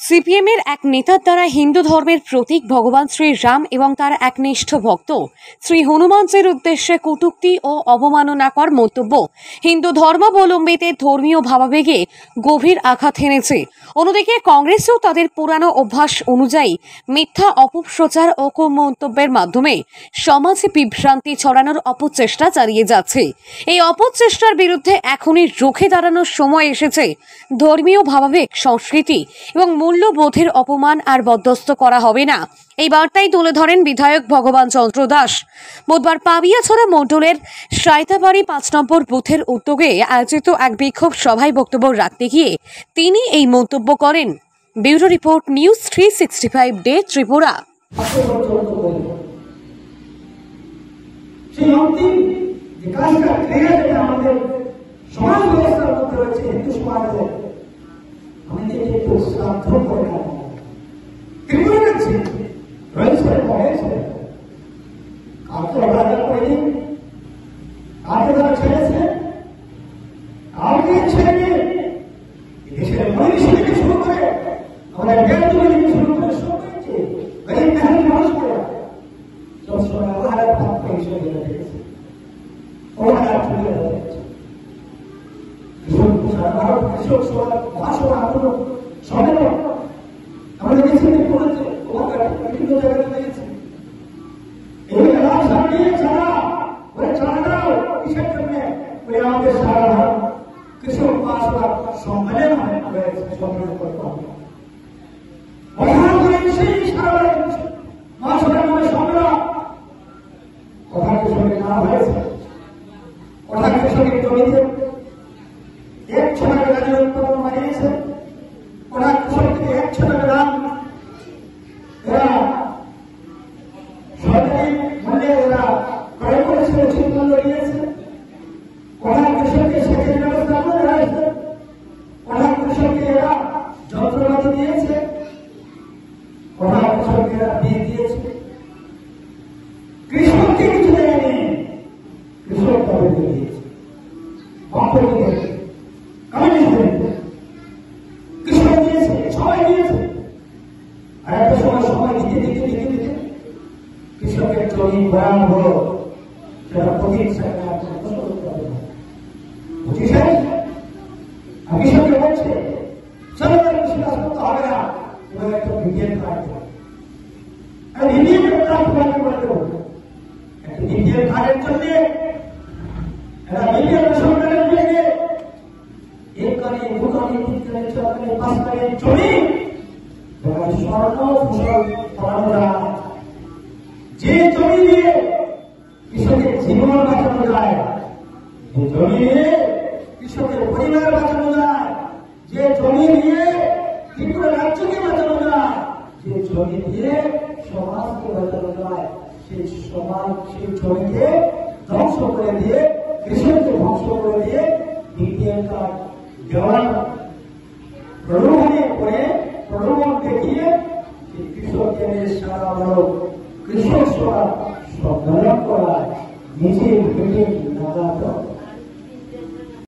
সিপিএমের এক নেতার দ্বারা হিন্দু ধর্মের প্রতীক ভগবান শ্রী রাম এবং তার এক নিষ্ঠ ভক্ত শ্রী হনুমানজির উদ্দেশ্যে কটূক্তি ও অবমাননাকর মন্তব্য হিন্দু ধর্মাবলম্বীদের ধর্মীয় ভাবাবেগে গভীর আঘাত হেনেছে। অন্যদিকে কংগ্রেসও তাদের পুরানো অভ্যাস অনুযায়ী মিথ্যা অপপ্রচার ও কুমন্তব্যের মাধ্যমে সমাজে বিভ্রান্তি ছড়ানোর অপচেষ্টা চালিয়ে যাচ্ছে। এই অপচেষ্টার বিরুদ্ধে এখনই রুখে দাঁড়ানোর সময় এসেছে। ধর্মীয় ভাবাবেগ, সংস্কৃতি এবং মূল্যবোধের অপমান আর বরদাস্ত করা হবে না, এই বার্তাই তুলে ধরেন বিধায়ক ভগবান চন্দ্র দাস। বুধবার পাবিয়াছড়া মণ্ডলের সাঁইতাবাড়ি ৫ নম্বর বুথের উদ্যোগে আয়োজিত এক বিক্ষোভ সভায় বক্তব্য রাখতে গিয়ে তিনি এই মন্তব্য করেন। Bureau report, news 365 day Tripura. যে জমি দিয়ে কৃষকের জীবন বাঁচানো যায়, যে জমি দিয়ে কৃষকের পরিবার বাঁচানো যায়, যে জমি দিয়ে ত্রিপুরা রাজ্যকে বাঁচানো যায়, যে জমি দিয়ে সমাজকে বাঁচানো যায়, সেই সমাজ সেই জমিকে ধ্বংস করে দিয়ে, কৃষককে ধ্বংস করে দিয়ে বিপিএল কার্ড দেওয়ার প্রলোভনে করে প্রলোভন দেখিয়ে কৃষকদের সারা বড় কৃষক সভা